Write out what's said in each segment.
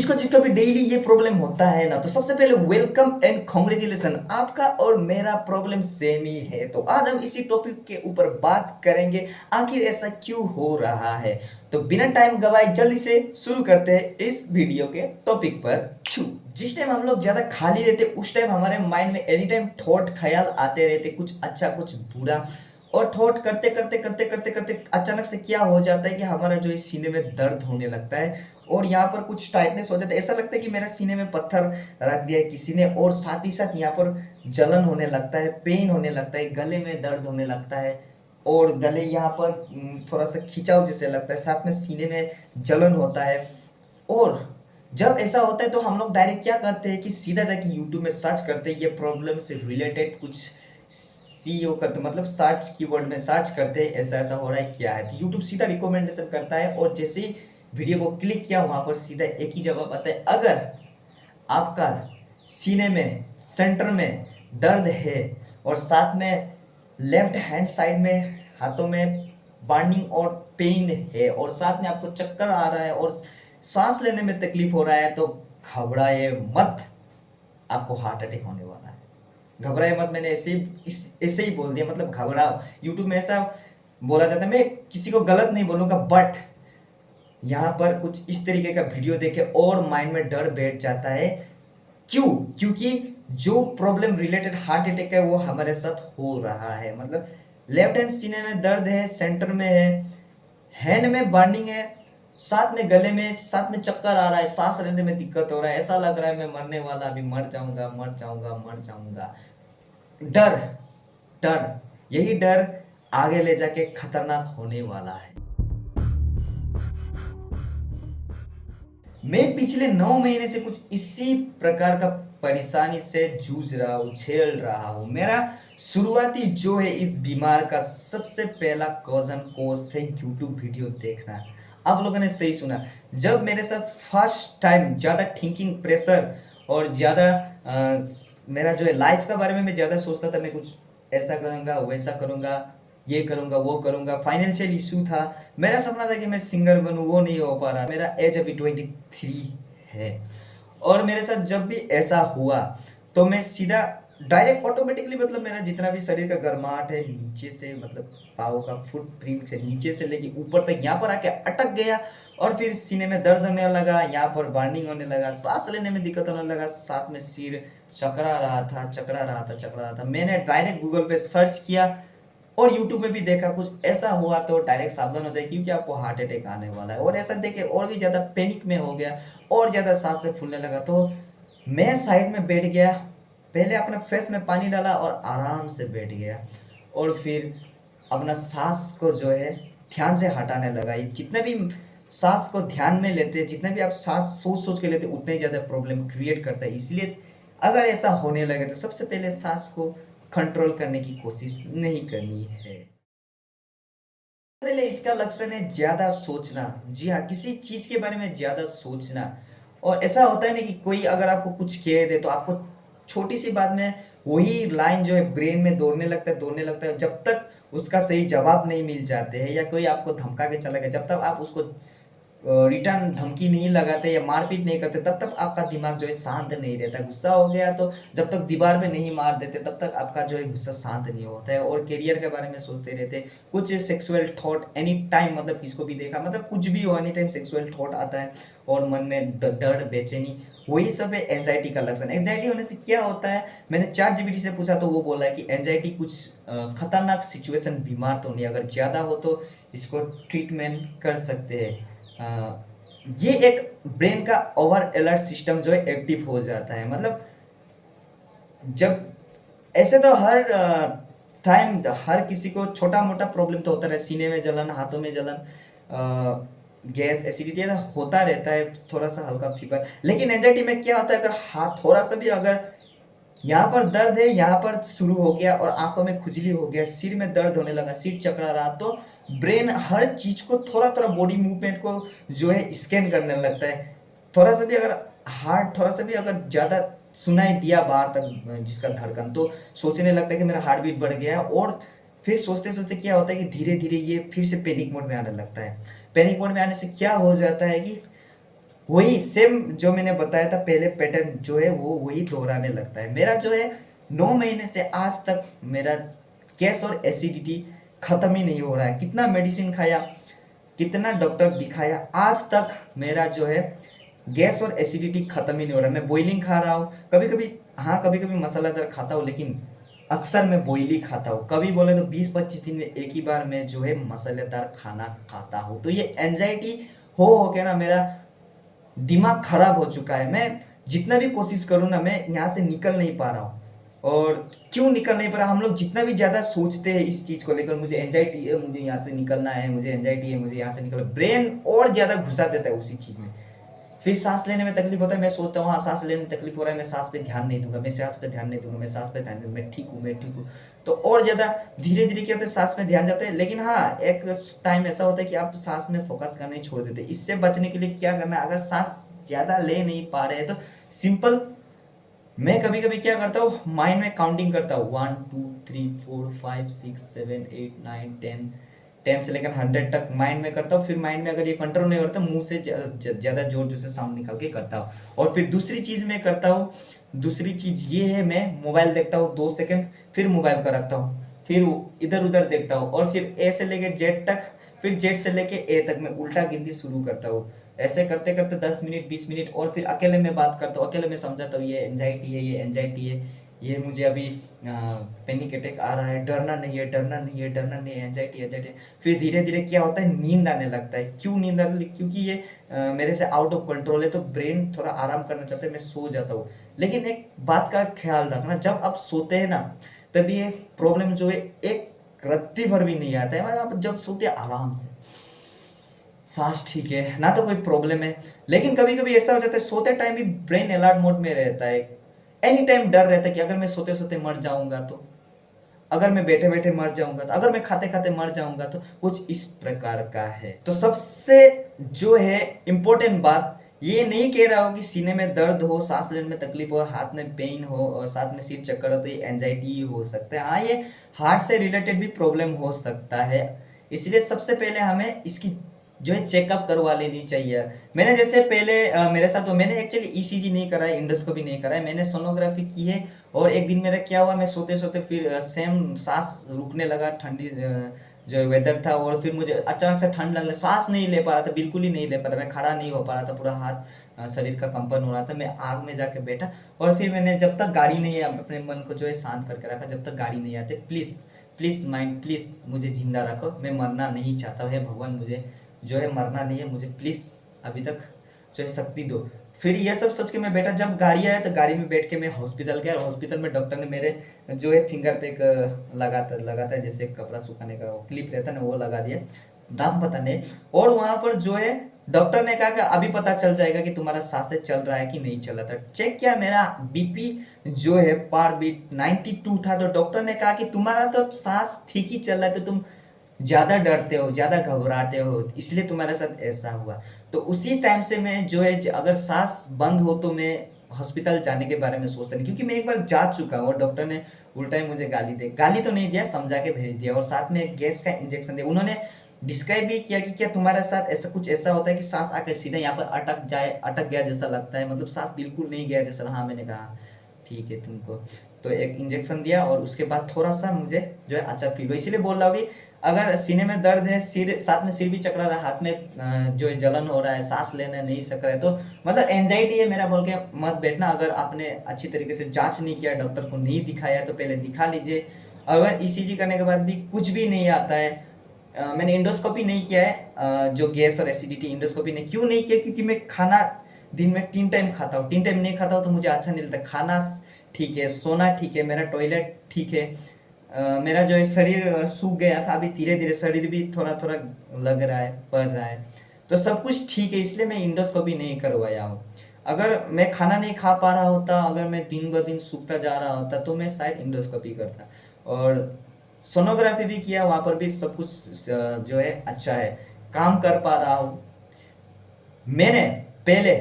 जिसको जिसको भी डेली ये प्रॉब्लम होता है ना, तो सबसे पहले वेलकम एंड कॉन्ग्रेचुलेसन। आपका और मेरा प्रॉब्लम सेम ही है। तो आज हम इसी टॉपिक के ऊपर बात करेंगे, आखिर ऐसा क्यों हो रहा है। तो बिना टाइम गवाए जल्दी से शुरू करते हैं इस वीडियो के टॉपिक पर। जिस टाइम हम लोग ज्यादा खाली रहते उस टाइम हमारे माइंड में एनी टाइम थॉट ख्याल आते रहते, कुछ अच्छा कुछ बुरा। और थॉट करते करते करते करते करते अचानक से क्या हो जाता है कि हमारा जो इस सीने में दर्द होने लगता है और यहाँ पर कुछ टाइटनेस हो जाता है। ऐसा लगता है कि मेरा सीने में पत्थर रख दिया है किसी ने, और साथ ही साथ यहाँ पर जलन होने लगता है, पेन होने लगता है, गले में दर्द होने लगता है और गले यहाँ पर थोड़ा सा खिंचाव जैसे लगता है, साथ में सीने में जलन होता है। और जब ऐसा होता है तो हम लोग डायरेक्ट क्या करते हैं कि सीधा जाके यूट्यूब में सर्च करते हैं, ये प्रॉब्लम से रिलेटेड कुछ सीईओ करते, मतलब सर्च कीवर्ड में सर्च करते हैं ऐसा ऐसा हो रहा है क्या है, तो यूट्यूब सीधा रिकमेंडेशन करता है और जैसे ही वीडियो को क्लिक किया वहां पर सीधा एक ही जवाब आता है, अगर आपका सीने में सेंटर में दर्द है और साथ में लेफ्ट हैंड साइड में हाथों में बर्निंग और पेन है और साथ में आपको चक्कर आ रहा है और सांस लेने में तकलीफ हो रहा है, तो घबराए मत, आपको हार्ट अटैक होने वाला है। घबराए मत, मैंने ऐसे ही बोल दिया, मतलब घबराओ। यूट्यूब में ऐसा बोला जाता है, मैं किसी को गलत नहीं बोलूंगा, बट यहाँ पर कुछ इस तरीके का वीडियो देखे और माइंड में डर बैठ जाता है। क्यों? क्योंकि जो प्रॉब्लम रिलेटेड हार्ट अटैक है वो हमारे साथ हो रहा है। मतलब लेफ्ट हैंड सीने में दर्द है, सेंटर में है, हैंड में बर्निंग है, साथ में गले में, साथ में चक्कर आ रहा है, सांस लेने में दिक्कत हो रहा है, ऐसा लग रहा है मैं मरने वाला, अभी मर जाऊंगा मर जाऊंगा मर जाऊंगा। डर, डर, यही डर आगे ले जाके खतरनाक होने वाला है। मैं पिछले 9 महीने से कुछ इसी प्रकार का परेशानी से जूझ रहा हूँ, झेल रहा हूँ। मेरा शुरुआती जो है इस बीमार का सबसे पहला कॉज है यूट्यूब वीडियो देखना। आप लोगों ने सही सुना, जब मेरे साथ फर्स्ट टाइम ज़्यादा थिंकिंग प्रेशर और ज़्यादा मेरा जो है लाइफ का बारे में मैं ज़्यादा सोचता था, मैं कुछ ऐसा करूँगा वैसा करूँगा, ये करूँगा वो करूँगा, फाइनेंशियल इशू था, मेरा सपना था कि मैं सिंगर बनूं, वो नहीं हो पा रहा। मेरा एज अभी 23 है और मेरे साथ जब भी ऐसा हुआ तो मैं सीधा डायरेक्ट ऑटोमेटिकली, मतलब मेरा जितना भी शरीर का गर्माहट है नीचे से, मतलब पाँव का फुटप्रिंट से नीचे से लेके ऊपर तक यहाँ पर आके अटक गया और फिर सीने में दर्द होने लगा, यहाँ पर बर्निंग होने लगा, सांस लेने में दिक्कत होने लगा, साथ में सिर चकरा रहा था चकरा रहा था चकरा रहा था। मैंने डायरेक्ट गूगल पे सर्च किया और यूट्यूब में भी देखा, कुछ ऐसा हुआ तो डायरेक्ट सावधान हो जाए क्योंकि आपको हार्ट अटैक आने वाला है। और ऐसा देखे और भी ज़्यादा पैनिक में हो गया और ज़्यादा सांस से फूलने लगा, तो मैं साइड में बैठ गया, पहले अपने फेस में पानी डाला और आराम से बैठ गया और फिर अपना सांस को जो है ध्यान से हटाने लगा। ये जितने भी सांस को ध्यान में लेते हैं, जितने भी आप सांस सोच सोच के लेते हैं, उतने ही ज़्यादा प्रॉब्लम क्रिएट करता है। इसलिए अगर ऐसा होने लगे तो सबसे पहले सांस को कंट्रोल करने की कोशिश नहीं करनी है। पहले इसका लक्षण है ज्यादा सोचना। जी हाँ, किसी चीज के बारे में ज्यादा सोचना। और ऐसा होता है ना कि कोई अगर आपको कुछ कह दे तो आपको छोटी सी बात में वही लाइन जो है ब्रेन में दौड़ने लगता है, जब तक उसका सही जवाब नहीं मिल जाते हैं या कोई आपको धमका के चला गया, जब तक आप उसको रिटर्न धमकी नहीं लगाते या मारपीट नहीं करते, तब तक आपका दिमाग जो है शांत नहीं रहता। गुस्सा हो गया तो जब तक दीवार पे नहीं मार देते तब तक आपका जो है गुस्सा शांत नहीं होता है। और करियर के बारे में सोचते रहते, कुछ सेक्सुअल थॉट एनी टाइम, मतलब किसको भी देखा, मतलब कुछ भी हो, एनी टाइम सेक्सुअल थॉट आता है और मन में डर बेचैनी, वही सब है एंजाइटी का लक्षण। एंजाइटी होने से क्या होता है, मैंने चैट जीपीटी से पूछा तो वो बोला है कि एंजाइटी कुछ खतरनाक सिचुएशन, बीमार तो नहीं, अगर ज़्यादा हो तो इसको ट्रीटमेंट कर सकते हैं। ये एक ब्रेन का ओवर अलर्ट सिस्टम जो है एक्टिव हो जाता है। मतलब जब ऐसे तो हर टाइम हर किसी को छोटा मोटा प्रॉब्लम तो होता है, सीने में जलन, हाथों में जलन, गैस एसिडिटी होता रहता है, थोड़ा सा हल्का फीवर। लेकिन एंजाइटी में क्या होता है, अगर हाथ थोड़ा सा भी अगर यहाँ पर दर्द है, यहाँ पर शुरू हो गया और आंखों में खुजली हो गया, सिर में दर्द होने लगा, सिर चकरा रहा, तो ब्रेन हर चीज को थोड़ा थोड़ा बॉडी मूवमेंट को जो है स्कैन करने लगता है। थोड़ा सा भी अगर हार्ट थोड़ा सा भी अगर ज्यादा सुनाई दिया बाहर तक जिसका धड़कन, तो सोचने लगता है कि मेरा हार्ट बीट बढ़ गया है। और फिर सोचते सोचते क्या होता है कि धीरे धीरे ये फिर से पैनिक मोड में आने लगता है। पैनिक मोड में आने से क्या हो जाता है कि वही सेम जो मैंने बताया था पहले पैटर्न जो है वो वही दोहराने लगता है। मेरा जो है 9 महीने से आज तक मेरा गैस और एसिडिटी खत्म ही नहीं हो रहा है। कितना मेडिसिन खाया, कितना डॉक्टर दिखाया, आज तक मेरा जो है गैस और एसिडिटी खत्म ही नहीं हो रहा। मैं बॉइलिंग खा रहा हूँ कभी कभी, हाँ कभी कभी मसालेदार खाता हूँ, लेकिन अक्सर मैं बॉइली खाता हूँ। कभी बोले तो 20-25 दिन में एक ही बार मैं जो है मसालेदार खाना खाता हूँ। तो ये एंजाइटी हो के ना मेरा दिमाग खराब हो चुका है। मैं जितना भी कोशिश करूँ ना, मैं यहाँ से निकल नहीं पा रहा हूँ। और क्यों निकल नहीं पा रहा, हम लोग जितना भी ज़्यादा सोचते हैं इस चीज़ को लेकर, मुझे एंजाइटी है, मुझे यहाँ से निकलना है, मुझे एंजाइटी है, मुझे यहाँ से निकलना, ब्रेन और ज़्यादा घुसा देता है उसी चीज़ में। फिर सांस लेने में तकलीफ होता है, मैं सोचता हूँ हाँ सांस लेने में तकलीफ हो रहा है, मैं सांस पे ध्यान नहीं दूंगा, मैं सांस पे ध्यान नहीं दूंगा, मैं सांस पे ध्यान दूंगा, मैं ठीक हूँ, मैं ठीक हूँ। तो और ज़्यादा धीरे धीरे क्या होता है, सांस में ध्यान जाता है। लेकिन हाँ एक टाइम ऐसा होता है कि आप सांस में फोकस करना ही छोड़ देते हैं। इससे बचने के लिए क्या करना है, अगर सांस ज़्यादा ले नहीं पा रहे हैं तो सिंपल, मैं कभी कभी क्या करता हूँ, माइंड में काउंटिंग करता हूँ, 1 2 3 4 5 6 7 8 9 10, 10 से लेकर 100 तक माइंड में करता हूँ। फिर माइंड में अगर ये कंट्रोल नहीं करता, मुंह से ज़्यादा जोर जोर से साउंड निकाल के करता हूँ। और फिर दूसरी चीज़ मैं करता हूँ, दूसरी चीज़ ये है, मैं मोबाइल देखता हूँ 2 सेकंड, फिर मोबाइल का रखता हूँ, फिर इधर उधर देखता हूँ, और फिर ए से लेके जेड तक, फिर जेड से लेके ए तक मैं उल्टा गिनती शुरू करता हूँ। ऐसे करते करते 10 मिनट 20 मिनट, और फिर अकेले में बात करता हूँ, अकेले में समझाता हूँ ये एंजाइटी है, ये एंजाइटी है, ये मुझे अभी पैनिक अटैक आ रहा है, डरना नहीं है, डरना नहीं है, डरना नहीं है, एंजाइटी एंजाइटी। फिर धीरे धीरे क्या होता है, नींद आने लगता है। क्यों नींद आने लगती, क्योंकि ये मेरे से आउट ऑफ कंट्रोल है, तो ब्रेन थोड़ा आराम करना चाहता है, मैं सो जाता हूँ। लेकिन एक बात का ख्याल रखना, जब आप सोते हैं ना, तभी ये प्रॉब्लम जो है एक रत्ती भर भी नहीं आता है। मतलब आप जब सोते हैं आराम से, सांस ठीक है ना, तो कोई प्रॉब्लम है। लेकिन कभी कभी ऐसा हो जाता है, सोते टाइम भी ब्रेन अलर्ट मोड में रहता है, एनी टाइम डर रहता है कि अगर मैं सोते सोते मर जाऊंगा तो, अगर मैं बैठे बैठे मर जाऊंगा तो, अगर मैं खाते खाते मर जाऊंगा तो, कुछ इस प्रकार का है। तो सबसे जो है इम्पोर्टेंट बात, ये नहीं कह रहा हो कि सीने में दर्द हो, सांस लेने में तकलीफ हो, हाथ में पेन हो और साथ में सिर चक्कर हो तो ये एंजाइटी हो सकता है। हाँ ये हार्ट से रिलेटेड भी प्रॉब्लम हो सकता है। इसलिए सबसे पहले हमें इसकी जो है चेकअप करवा लेनी चाहिए। मैंने जैसे पहले मेरे साथ, तो मैंने एक्चुअली ईसीजी नहीं करा है, इंडोस्कोपी नहीं करा है, मैंने सोनोग्राफी की है। और एक दिन मेरा क्या हुआ, मैं सोते सोते फिर सेम सांस रुकने लगा, ठंडी जो वेदर था, और फिर मुझे अचानक से ठंड लगने, सांस नहीं ले पा रहा था, बिल्कुल ही नहीं ले पा रहा, मैं खड़ा नहीं हो पा रहा था, पूरा हाथ शरीर का कंपन हो रहा था। मैं आग में जाके बैठा, और फिर मैंने जब तक गाड़ी नहीं है, अपने मन को जो है शांत करके रखा, जब तक गाड़ी नहीं आते, प्लीज़ प्लीज़ माइंड, प्लीज़ मुझे जिंदा रखो, मैं मरना नहीं चाहता हूँ, हे भगवान मुझे जो है मरना नहीं है, मुझे प्लीज़ अभी तक जो है शक्ति दो। फिर ये सब सोच के मैं बैठा, जब गाड़ी आया तो गाड़ी में बैठ के मैं हॉस्पिटल गया, और हॉस्पिटल में डॉक्टर ने मेरे जो है फिंगर पे एक लगाता लगाता है, जैसे कपड़ा सुखाने का क्लिप रहता है ना, वो लगा दिया, नाम पता नहीं। और वहां पर जो है डॉक्टर ने कहा कि अभी पता चल जाएगा कि तुम्हारा सांसें चल रहा है कि नहीं चल रहा था। चेक किया, मेरा बीपी जो है पर बीट 92 था, तो डॉक्टर ने कहा कि तुम्हारा तो सांस ठीक ही चल रहा है, तो तुम ज़्यादा डरते हो, ज़्यादा घबराते हो, इसलिए तुम्हारे साथ ऐसा हुआ। तो उसी टाइम से मैं जो है अगर सांस बंद हो तो मैं हॉस्पिटल जाने के बारे में सोचता नहीं, क्योंकि मैं एक बार जा चुका हूँ, और डॉक्टर ने उल्टा ही मुझे गाली तो नहीं दिया, समझा के भेज दिया, और साथ में एक गैस का इंजेक्शन दिया। उन्होंने डिस्क्राइब भी किया कि क्या तुम्हारे साथ ऐसा कुछ ऐसा होता है कि सांस आकर सीधा यहाँ पर अटक गया जैसा लगता है, मतलब सांस बिल्कुल नहीं गया जैसा। हाँ मैंने कहा ठीक है तुमको, तो एक इंजेक्शन दिया, और उसके बाद थोड़ा सा मुझे जो है अच्छा फील हुआ। इसीलिए बोल रहा हूँ कि अगर सीने में दर्द है, सिर साथ में सिर भी चकरा रहा है, हाथ में जो है जलन हो रहा है, सांस लेना नहीं सक रहा है, तो मतलब एंजाइटी है मेरा बोल के मत बैठना। अगर आपने अच्छी तरीके से जांच नहीं किया, डॉक्टर को नहीं दिखाया, तो पहले दिखा लीजिए। अगर ईसीजी करने के बाद भी कुछ भी नहीं आता है, मैंने इंडोस्कोपी नहीं किया है, जो गैस और एसिडिटी इंडोस्कोपी ने क्यों नहीं किया, क्योंकि मैं खाना दिन में 3 टाइम खाता हूँ, 3 टाइम नहीं खाता हूँ तो मुझे अच्छा नहीं लगता। खाना ठीक है, सोना ठीक है, मेरा टॉयलेट ठीक है, मेरा जो है शरीर सूख गया था, अभी धीरे धीरे शरीर भी थोड़ा थोड़ा लग रहा है, बढ़ रहा है, तो सब कुछ ठीक है, इसलिए मैं इंडोस्कोपी नहीं करवाया हूँ। अगर मैं खाना नहीं खा पा रहा होता, अगर मैं दिन ब दिन सूखता जा रहा होता, तो मैं शायद इंडोस्कोपी करता। और सोनोग्राफी भी किया, वहाँ पर भी सब कुछ जो है अच्छा है, काम कर पा रहा हूँ। मैंने पहले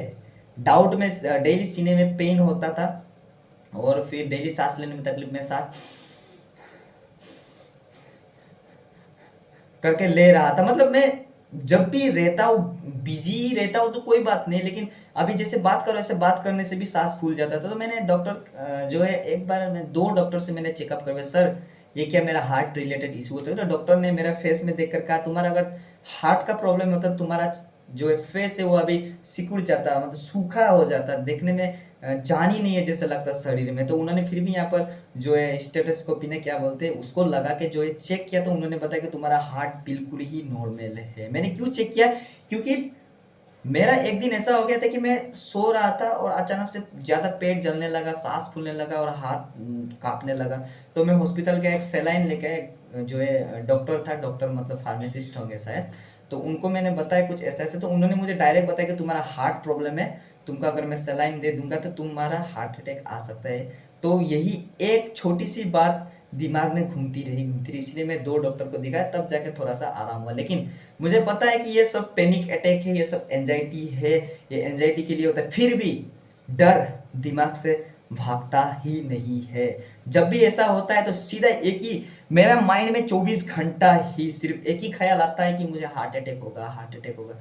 डाउट में डेली सीने में पेन होता था, और फिर डेली सांस लेने में तकलीफ में सांस करके ले रहा था, मतलब मैं जब भी रहता हूँ बिजी रहता हूँ तो कोई बात नहीं, लेकिन अभी जैसे बात करो ऐसे बात करने से भी सांस फूल जाता था। तो मैंने डॉक्टर जो है एक बार मैं 2 डॉक्टर से मैंने चेकअप करवाया, सर ये क्या मेरा हार्ट रिलेटेड इशू होता है? तो डॉक्टर ने मेरा फेस में देखकर कहा तुम्हारा अगर हार्ट का प्रॉब्लम होता है, तुम्हारा जो है फेस है वो अभी सिकुड़ जाता, मतलब सूखा हो जाता, देखने में जान ही नहीं है जैसे लगता शरीर में। तो उन्होंने फिर भी यहाँ पर जो है स्टेथोस्कोपी ने क्या बोलते हैं उसको लगा के जो है चेक किया, तो उन्होंने बताया कि तुम्हारा हार्ट बिल्कुल ही नॉर्मल है। मैंने क्यों चेक किया? क्योंकि मेरा एक दिन ऐसा हो गया था कि मैं सो रहा था और अचानक से ज़्यादा पेट जलने लगा, सांस फूलने लगा और हाथ कांपने लगा। तो मैं हॉस्पिटल गया, एक सेलाइन लेके आया, जो है डॉक्टर था, डॉक्टर मतलब फार्मासिस्ट होंगे शायद। तो उनको मैंने बताया कुछ ऐसा ऐसे, तो उन्होंने मुझे डायरेक्ट बताया कि तुम्हारा हार्ट प्रॉब्लम है, तुमको अगर मैं सेलाइन दे दूंगा तो तुम्हारा हार्ट अटैक आ सकता है। तो यही एक छोटी सी बात दिमाग में घूमती रही, इसलिए मैं 2 डॉक्टर को दिखाया, तब जाके थोड़ा सा आराम हुआ। लेकिन मुझे पता है कि ये सब पैनिक अटैक है, ये सब एंजाइटी है, ये एंजाइटी के लिए होता है, फिर भी डर दिमाग से भागता ही नहीं है। जब भी ऐसा होता है तो सीधा एक ही मेरा माइंड में 24 घंटा ही सिर्फ एक ही ख्याल आता है कि मुझे हार्ट अटैक होगा, हार्ट अटैक होगा।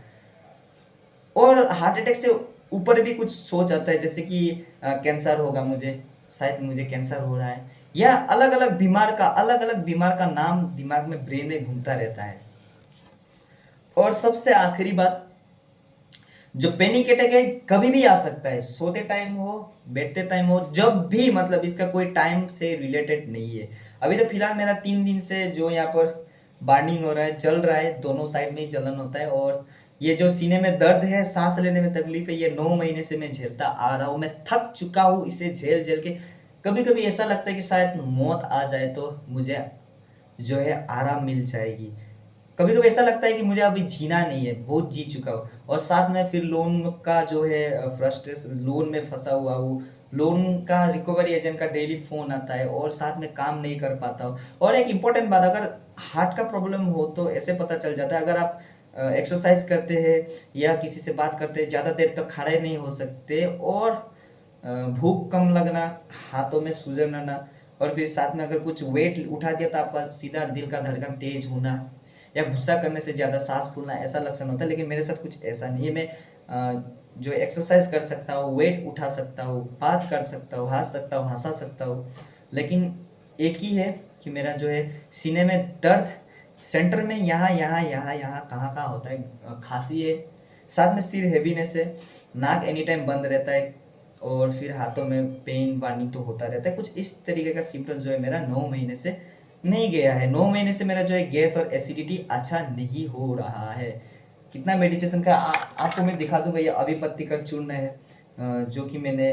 और हार्ट अटैक से ऊपर भी कुछ सोच आता है, जैसे कि कैंसर होगा मुझे, शायद मुझे कैंसर हो रहा है, या अलग अलग बीमार का नाम दिमाग में ब्रेन में घूमता रहता है। और सबसे आखिरी बात, जो पैनिक अटैक है कभी भी आ सकता है, सोते टाइम हो, बैठते टाइम हो, जब भी, मतलब इसका कोई टाइम से रिलेटेड नहीं है। अभी तो फिलहाल मेरा 3 दिन से जो यहाँ पर बर्निंग हो रहा है, जल रहा है, दोनों साइड में ही जलन होता है। और ये जो सीने में दर्द है, सांस लेने में तकलीफ है, ये 9 महीने से मैं झेलता आ रहा हूँ। मैं थक चुका हूँ इसे झेल झेल के। कभी कभी ऐसा लगता है कि शायद मौत आ जाए तो मुझे जो है आराम मिल जाएगी। कभी कभी ऐसा लगता है कि मुझे अभी जीना नहीं है, बहुत जी चुका हूँ। और साथ में फिर लोन का जो है फ्रस्ट्रेशन, लोन में फंसा हुआ हूँ, लोन का रिकवरी एजेंट का डेली फोन आता है और साथ में काम नहीं कर पाता हूँ। और एक इम्पोर्टेंट बात, अगर हार्ट का प्रॉब्लम हो तो ऐसे पता चल जाता है, अगर आप एक्सरसाइज करते हैं या किसी से बात करते हैं, ज़्यादा देर तक खड़े नहीं हो सकते, और भूख कम लगना, हाथों में सूजन आना, और फिर साथ में अगर कुछ वेट उठा दिया तो आपका सीधा दिल का धड़कन तेज होना, या गुस्सा करने से ज़्यादा सांस फूलना, ऐसा लक्षण होता है। लेकिन मेरे साथ कुछ ऐसा नहीं है। मैं जो एक्सरसाइज कर सकता हूँ, वेट उठा सकता हूँ, बात कर सकता हूँ, हंस सकता हूँ, हंसा सकता हूँ। लेकिन एक ही है कि मेरा जो है सीने में दर्द, सेंटर में यहाँ यहाँ यहाँ यहाँ कहाँ कहाँ होता है, खांसी है, साथ में सिर हैवीनेस है, नाक एनी टाइम बंद रहता है, और फिर हाथों में पेन वानी तो होता रहता है। कुछ इस तरीके का सिम्टम्स जो है मेरा 9 महीने से नहीं गया है। 9 महीने से मेरा जो है गैस और एसिडिटी अच्छा नहीं हो रहा है। कितना मेडिटेशन का आपको मैं दिखा दूंगा, ये अभिपत्ति कर चूर्ण है, जो कि मैंने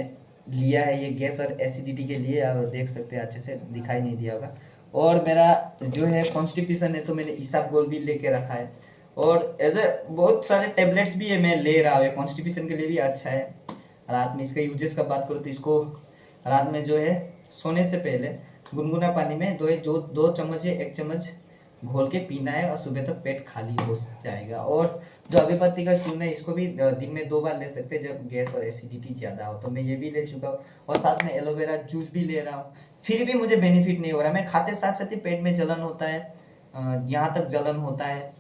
लिया है, ये गैस और एसिडिटी के लिए। आप देख सकते हैं, अच्छे से दिखाई नहीं दिया होगा। और मेरा जो है कॉन्स्टिपेशन है, तो मैंने इसबगोल भी लेके रखा है। और एज ए बहुत सारे टेबलेट्स भी है मैं ले रहा हूँ, कॉन्स्टिपेशन के लिए भी अच्छा है। रात में इसका यूजेस का बात करूँ तो इसको रात में जो है सोने से पहले गुनगुना पानी में 2 चम्मच या 1 चम्मच घोल के पीना है, और सुबह तक पेट खाली हो जाएगा। और जो अभिपत्ति का चूर्ण है, इसको भी दिन में 2 बार ले सकते हैं जब गैस और एसिडिटी ज़्यादा हो। तो मैं ये भी ले चुका हूँ, और साथ में एलोवेरा जूस भी ले रहा हूँ, फिर भी मुझे बेनिफिट नहीं हो रहा। मैं खाते साथ साथ ही पेट में जलन होता है, यहाँ तक जलन होता है,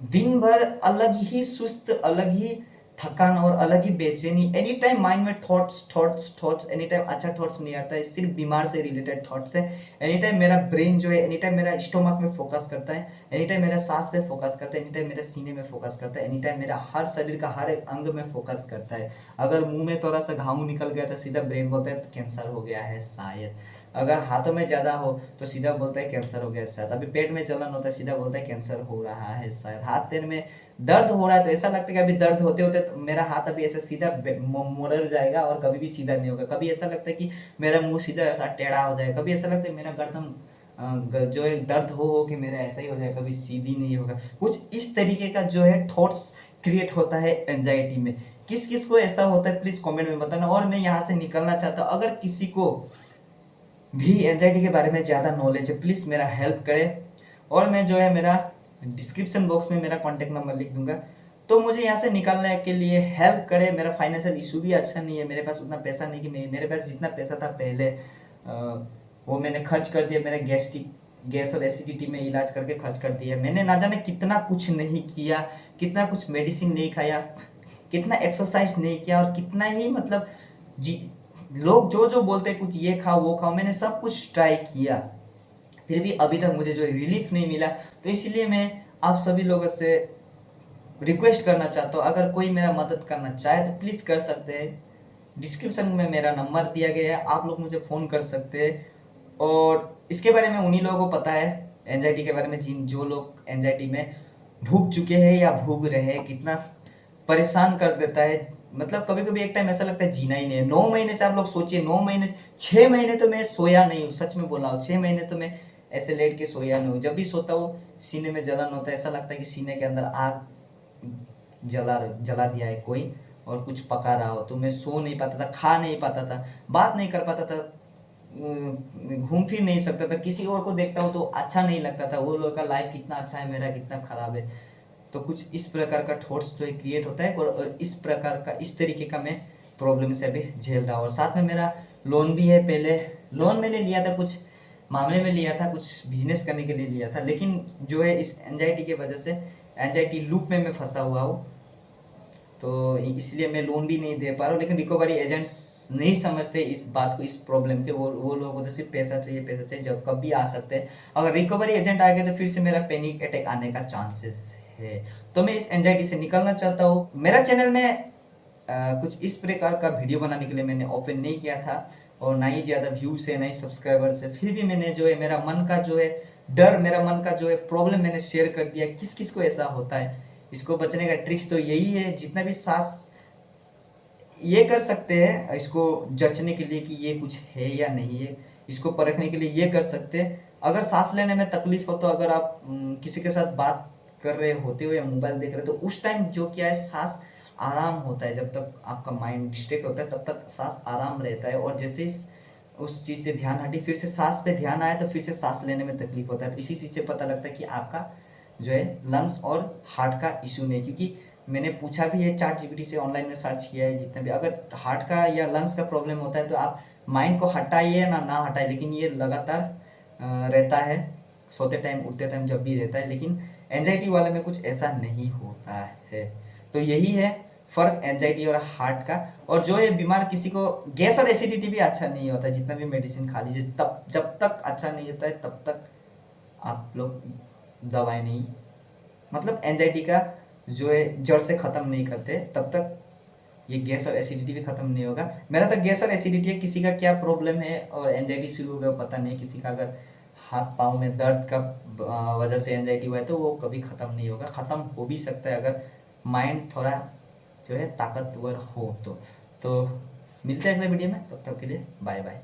दिन भर अलग ही सुस्त, अलग ही थकान और अलग ही बेचैनी, एनी टाइम माइंड में thoughts thoughts thoughts, any time अच्छा थॉट्स नहीं आता है, सिर्फ बीमार से रिलेटेड थॉट्स है। एनी टाइम मेरा ब्रेन जो है एनी टाइम मेरा स्टोमक में फोकस करता है, एनी टाइम मेरा सांस पे फोकस करता है, एनी टाइम मेरे सीने में फोकस करता है, एनी टाइम मेरा हर शरीर का हर एक अंग में फोकस करता है। अगर मुंह में थोड़ा सा घाव निकल गया तो सीधा ब्रेन बोलता है कैंसर हो गया है शायद। अगर हाथों में ज़्यादा हो तो सीधा बोलता है कैंसर हो गया है शायद। अभी पेट में जलन होता है, सीधा बोलता है कैंसर हो रहा है शायद। हाथ पैर में दर्द हो रहा है तो ऐसा लगता है कि अभी दर्द होते होते तो मेरा हाथ अभी ऐसे सीधा मुड़ जाएगा और कभी भी सीधा नहीं होगा। कभी ऐसा लगता है कि मेरा मुंह सीधा ऐसा टेढ़ा हो जाएगा, कभी ऐसा लगता है मेरा गर्दन जो है दर्द हो कि मेरा ऐसा ही हो जाए, कभी सीधी नहीं होगा। कुछ इस तरीके का जो है थॉट्स क्रिएट होता है एंजाइटी में। किस किस को ऐसा होता है प्लीज कमेंट में बताना। और मैं यहाँ से निकलना चाहता हूँ, अगर किसी को भी एंजाइटी के बारे में ज़्यादा नॉलेज है प्लीज़ मेरा हेल्प करें। और मैं जो है मेरा डिस्क्रिप्शन बॉक्स में मेरा कॉन्टैक्ट नंबर लिख दूंगा, तो मुझे यहाँ से निकलने के लिए हेल्प करें। मेरा फाइनेंशियल इशू भी अच्छा नहीं है, मेरे पास उतना पैसा नहीं कि मेरे पास जितना पैसा था पहले वो मैंने खर्च कर दिया मेरा गैस्ट्रिक गैस और एसिडिटी में इलाज करके खर्च कर दिया। मैंने ना जाने कितना कुछ नहीं किया, कितना कुछ मेडिसिन नहीं खाया, कितना एक्सरसाइज नहीं किया, और कितना ही मतलब जी लोग जो जो बोलते हैं कुछ ये खाओ वो खाओ, मैंने सब कुछ ट्राई किया, फिर भी अभी तक मुझे जो रिलीफ नहीं मिला। तो इसीलिए मैं आप सभी लोगों से रिक्वेस्ट करना चाहता हूँ, अगर कोई मेरा मदद करना चाहे तो प्लीज़ कर सकते हैं। डिस्क्रिप्शन में मेरा नंबर दिया गया है, आप लोग मुझे फ़ोन कर सकते हैं। और इसके बारे में उन्हीं लोगों को पता है, एंजाइटी के बारे में, जिन जो लोग एंजाइटी में भूग चुके हैं या भूग रहे हैं, कितना परेशान कर देता है। मतलब कभी कभी एक टाइम ऐसा लगता है जीना ही नहीं है। 9 महीने से आप लोग सोचिए, 9 महीने, 6 महीने तो मैं सोया नहीं हूँ, सच में बोल रहा हूँ। 6 महीने तो मैं ऐसे लेट के सोया नहीं हूँ। जब भी सोता हूँ सीने में जलन होता है, ऐसा लगता है कि सीने के अंदर आग जला जला दिया है कोई, और कुछ पका रहा हो। तो मैं सो नहीं पाता था, खा नहीं पाता था, बात नहीं कर पाता था, घूम फिर नहीं सकता था। किसी और को देखता हूँ तो अच्छा नहीं लगता था, वो लोग का लाइफ कितना अच्छा है, मेरा कितना खराब है। तो कुछ इस प्रकार का थॉट्स जो है क्रिएट होता है, और इस प्रकार का, इस तरीके का मैं प्रॉब्लम से अभी झेल रहा हूँ। और साथ में मेरा लोन भी है। पहले लोन मैंने लिया था, कुछ मामले में लिया था, कुछ बिजनेस करने के लिए लिया था, लेकिन जो है इस एंजाइटी की वजह से एंजाइटी लूप में मैं फंसा हुआ हूँ। तो इसलिए मैं लोन भी नहीं दे पा रहा हूँ। लेकिन रिकवरी एजेंट्स नहीं समझते इस बात को, इस प्रॉब्लम के। वो लोगों को तो सिर्फ पैसा चाहिए, पैसा चाहिए, जब कभी आ सकते हैं। अगर रिकवरी एजेंट आ गए तो फिर से मेरा पैनिक अटैक आने का चांसेस है। तो मैं इस एंजाइटी से निकलना चाहता हूँ। मेरा चैनल में कुछ इस प्रकार का वीडियो बनाने के लिए मैंने ओपन नहीं किया था, और ना ही ज़्यादा व्यूज है, ना ही सब्सक्राइबर्स है। फिर भी मैंने जो है मेरा मन का जो है डर, मेरा मन का जो है प्रॉब्लम मैंने शेयर कर दिया। किस किस को ऐसा होता है, इसको बचने का ट्रिक्स तो यही है। जितना भी सांस ये कर सकते हैं, इसको जचने के लिए कि ये कुछ है या नहीं है, इसको परखने के लिए ये कर सकते हैं। अगर सांस लेने में तकलीफ हो तो अगर आप किसी के साथ बात कर रहे होते हो या मोबाइल देख रहे हो, तो उस टाइम जो क्या है, सांस आराम होता है। जब तक आपका माइंड डिस्ट्रैक्ट होता है तब तक सांस आराम रहता है, और जैसे उस चीज़ से ध्यान हटी, फिर से सांस पे ध्यान आया, तो फिर से सांस लेने में तकलीफ होता है। तो इसी चीज़ से पता लगता है कि आपका जो है लंग्स और हार्ट का इशू नहीं। क्योंकि मैंने पूछा भी है चैट जीपीटी से, ऑनलाइन में सर्च किया है जितने भी, अगर हार्ट का या लंग्स का प्रॉब्लम होता है तो आप माइंड को हटाइए ना हटाइए, लेकिन ये लगातार रहता है, सोते टाइम उठते टाइम जब भी रहता है। लेकिन एंजाइटी वाले में कुछ ऐसा नहीं होता है। तो यही है फ़र्क एंजाइटी और हार्ट का। और जो ये बीमार किसी को गैस और एसिडिटी भी अच्छा नहीं होता, जितना भी मेडिसिन खा लीजिए, तब जब तक अच्छा नहीं होता है तब तक आप लोग दवाई नहीं, मतलब एंजाइटी का जो है जड़ से ख़त्म नहीं करते तब तक ये गैस और एसिडिटी भी ख़त्म नहीं होगा। मेरा तो गैस और एसिडिटी है, किसी का क्या प्रॉब्लम है और एंजाइटी शुरू हो गया पता नहीं। किसी का अगर हाथ पाँव में दर्द का वजह से एंजाइटी हुआ है तो वो कभी ख़त्म नहीं होगा। ख़त्म हो भी सकता है अगर माइंड थोड़ा जो है ताकतवर हो तो। मिलते हैं अगले वीडियो में, तब तक के लिए बाय बाय।